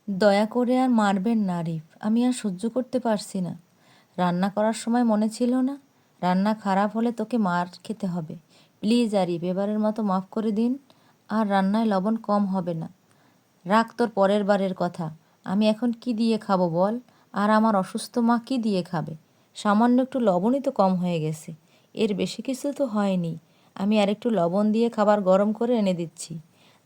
দয়া করে আর মারবেন না আরিফ, আমি আর সহ্য করতে পারছি না। রান্না করার সময় মনে ছিল না রান্না খারাপ হলে তোকে মার খেতে হবে। প্লিজ আরিফ, এবারের মতো মাফ করে দিন। আর রান্নায় লবণ কম হবে না। রাখ তোর পরের বারের কথা। আমি এখন কি দিয়ে খাবো বল? আর আমার অসুস্থ মা কি দিয়ে খাবে? সামান্য একটু লবণই তো কম হয়ে গেছে, এর বেশি কিছু তো হয়নি। আমি আরেকটু লবণ দিয়ে খাবার গরম করে এনে দিচ্ছি।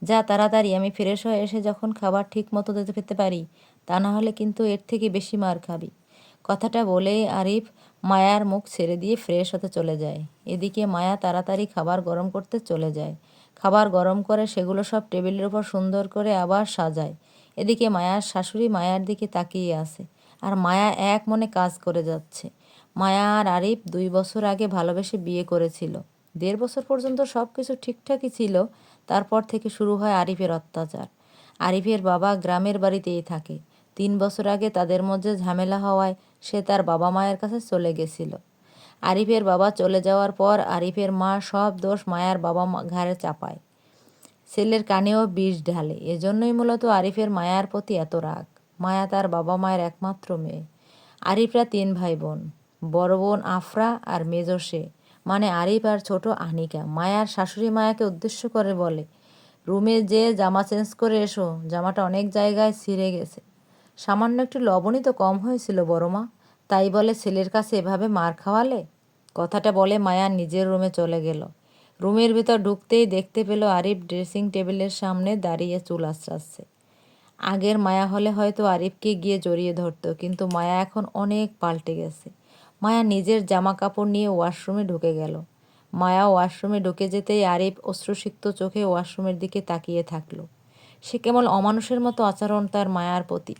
যা তাড়াতাড়ি, আমি ফ্রেশ হয়ে এসে যখন খাবার ঠিক মতো দিতে খেতে পারি, তা না হলে কিন্তু এর থেকে বেশি মার খাবি। কথাটা বলেই আরিফ মায়ার মুখ ছেড়ে দিয়ে ফ্রেশ হতে চলে যায়। এদিকে মায়া তাড়াতাড়ি খাবার গরম করতে চলে যায়। খাবার গরম করে সেগুলো সব টেবিলের উপর সুন্দর করে আবার সাজায়। এদিকে মায়ার শাশুড়ি মায়ার দিকে তাকিয়ে আছে, আর মায়া এক মনে কাজ করে যাচ্ছে। মায়া আর আরিফ 2 বছর আগে ভালোবেসে বিয়ে করেছিল। 1.5 বছর পর্যন্ত সব কিছু ঠিকঠাকই ছিল। তারপর থেকে শুরু হয় আরিফের অত্যাচার। আরিফের বাবা গ্রামের বাড়িতেই থাকে। 3 বছর আগে তাদের মধ্যে ঝামেলা হওয়ায় সে তার বাবা মায়ের কাছে চলে গেছিল। আরিফের বাবা চলে যাওয়ার পর আরিফের মা সব দোষ মায়ার বাবা ঘাড়ে চাপায়। ছেলের কানেও বিষ ঢালে। এজন্যই মূলত আরিফের মায়ার প্রতি এত রাগ। মায়া তার বাবা মায়ের একমাত্র মেয়ে। আরিফরা 3 ভাই বোন। বড় বোন আফরা আর মেজো সে, মানে আরিফ আর ছোট আনিকা। মায়ার শাশুড়ি মায়াকে উদ্দেশ্য করে বলে, রুমে যে জামা চেঞ্জ করে এসো, জামাটা অনেক জায়গায় ছিঁড়ে গেছে। সামান্য একটু লবণই তো কম হয়েছিল বড় মা, তাই বলে ছেলের কাছে এভাবে মার খাওয়ালে? কথাটা বলে মায়া নিজের রুমে চলে গেল। রুমের ভেতর ঢুকতেই দেখতে পেল আরিফ ড্রেসিং টেবিলের সামনে দাঁড়িয়ে চুল আঁচড়াচ্ছে। আগের মায়া হলে হয়তো আরিফকে গিয়ে জড়িয়ে ধরতো, কিন্তু মায়া এখন অনেক পাল্টে গেছে। মায়া নিজের জামা কাপড় নিয়ে ওয়াশরুমে ঢুকে গেল। মায়া ওয়াশরুমে ঢুকে যেতেই আরিফ অশ্রুসিক্ত চোখে ওয়াশরুমের দিকে তাকিয়ে থাকলো। সে কেমন অমানুষের মতো আচরণ তার মায়ার প্রতি।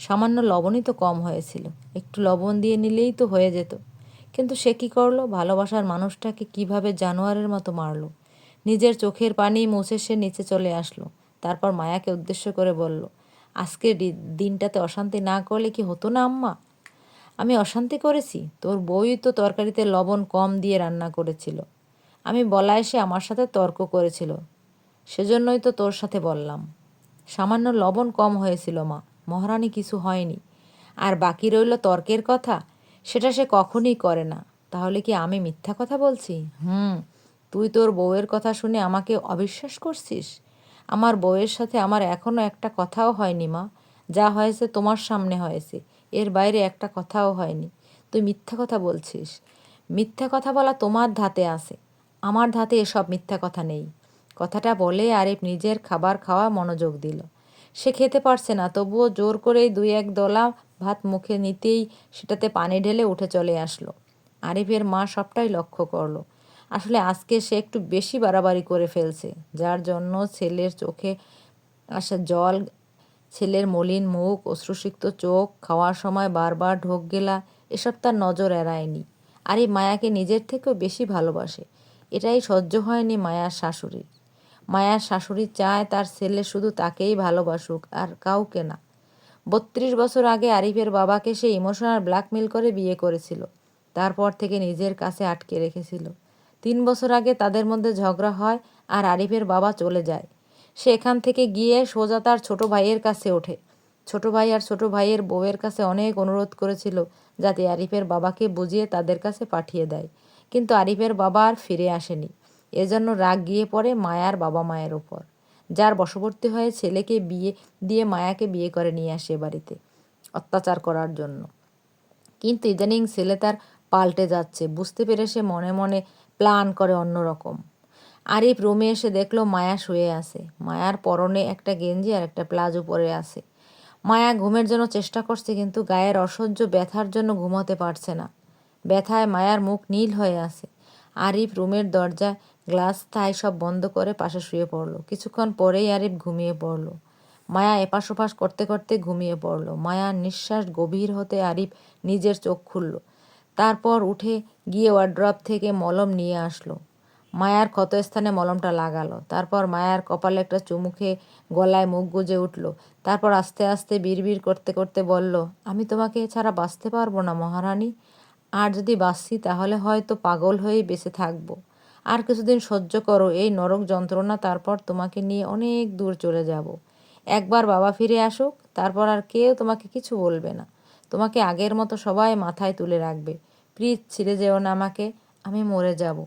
সামান্য লবণই তো কম হয়েছিল, একটু লবণ দিয়ে নিলেই তো হয়ে যেত। কিন্তু সে কী করলো? ভালোবাসার মানুষটাকে কিভাবে জানোয়ারের মতো মারলো। নিজের চোখের পানি মুছে সে নিচে চলে আসলো। তারপর মায়াকে উদ্দেশ্য করে বলল, আজকের দিনটাতে অশান্তি না করলে কি হতো না আম্মা? আমি অশান্তি করেছি? তোর বউই তো তরকারিতে লবণ কম দিয়ে রান্না করেছিল। আমি বলায় সে আমার সাথে তর্ক করেছিল, সেজন্যই তো তোর সাথে বললাম। সামান্য লবণ কম হয়েছিল মা, মহারানী, কিছু হয়নি। আর বাকি রইল তর্কের কথা, সেটা সে কখনই করে না। তাহলে কি আমি মিথ্যা কথা বলছি? তুই তোর বউয়ের কথা শুনে আমাকে অবিশ্বাস করছিস? আমার বউয়ের সাথে আমার এখনও একটা কথাও হয়নি মা। যা হয়েছে তোমার সামনে হয়েছে, এর বাইরে একটা কথাও হয়নি। তুই মিথ্যা কথা বলছিস। মিথ্যা কথা বলা তোমার ধাতে আছে, আমার ধাতে এসব মিথ্যা কথা নেই। কথাটা বলে আরিফ নিজের খাবার খাওয়া মনোযোগ দিল। সে খেতে পারছে না, তবুও জোর করেই 2-1 দলা ভাত মুখে নিতেই সেটাতে পানি ঢেলে উঠে চলে আসলো। আরিফের মা সবটাই লক্ষ্য করলো। আসলে আজকে সে একটু বেশি বাড়াবাড়ি করে ফেলছে, যার জন্য ছেলের চোখে আসা জল, ছেলের মলিন মুখ, অশ্রুসিক্ত চোখ, খাওয়ার সময় বারবার ঢোক গেলা, এসব তার নজর এড়ায়নি। আরিফ মায়াকে নিজের থেকেও বেশি ভালোবাসে। এটাই সহ্য হয়নি মায়ার শাশুড়ির। মায়ার শাশুড়ি চায় তার ছেলে শুধু তাকেই ভালোবাসুক, আর কাউকে না। 32 বছর আগে আরিফের বাবাকে সে ইমোশনাল ব্ল্যাকমেল করে বিয়ে করেছিল। তারপর থেকে নিজের কাছে আটকে রেখেছিল। 3 বছর আগে তাদের মধ্যে ঝগড়া হয় আর আরিফের বাবা চলে যায়। সে এখান থেকে গিয়ে সোজা তার ছোট ভাইয়ের কাছে ওঠে। ছোট ভাই আর ছোট ভাইয়ের বউয়ের কাছে অনেক অনুরোধ করেছিল যাতে আরিফের বাবাকে বুঝিয়ে তাদের কাছে পাঠিয়ে দেয়, কিন্তু আরিফের বাবা আর ফিরে আসেনি। এজন্য রাগ গিয়ে পড়ে মায়ার বাবা মায়ের ওপর, যার বশবর্তী হয়ে ছেলেকে বিয়ে দিয়ে মায়াকে বিয়ে করে নিয়ে আসে বাড়িতে অত্যাচার করার জন্য। কিন্তু ইদানিং ছেলে তার পাল্টে যাচ্ছে, বুঝতে পেরে সে মনে মনে প্ল্যান করে অন্যরকম। আরিফ রুমে এসে দেখলো মায়া শুয়ে আছে। মায়ার পরনে একটা গেঞ্জি আর একটা প্লাজো পরে আছে। মায়া ঘুমের জন্য চেষ্টা করছে, কিন্তু গায়ের অসহ্য ব্যথার জন্য ঘুমোতে পারছে না। ব্যথায় মায়ার মুখ নীল হয়ে আছে। আরিফ রুমের দরজা, গ্লাস, থাই সব বন্ধ করে পাশে শুয়ে পড়ল। কিছুক্ষণ পরেই আরিফ ঘুমিয়ে পড়ল। মায়া এপাশ ওপাশ করতে করতে ঘুমিয়ে পড়ল। মায়ার নিঃশ্বাস গভীর হতে আরিফ নিজের চোখ খুলল। তারপর উঠে গিয়ে ওয়ার্ড্রপ থেকে মলম নিয়ে আসলো। মায়ার ক্ষতস্থানে মলমটা লাগালো। তারপর মায়ার কপালে একটা চুমু খেয়ে গলায় মুখ গুজে উঠল। তারপর আস্তে আস্তে বিড়বিড় করতে করতে বলল, আমি তোমাকে ছাড়া বাঁচতে পারবো না মহারানী। আর যদি বাঁচি তাহলে হয়তো পাগল হয়েই বেঁচে থাকবো। আর কিছুদিন সহ্য করো এই নরক যন্ত্রণা, তারপর তোমাকে নিয়ে অনেক দূর চলে যাব। একবার বাবা ফিরে আসুক, তারপর আর কেউ তোমাকে কিছু বলবে না। তোমাকে আগের মতো সবাই মাথায় তুলে রাখবে। প্লিজ ছেড়ে যেও না আমাকে, আমি মরে যাব।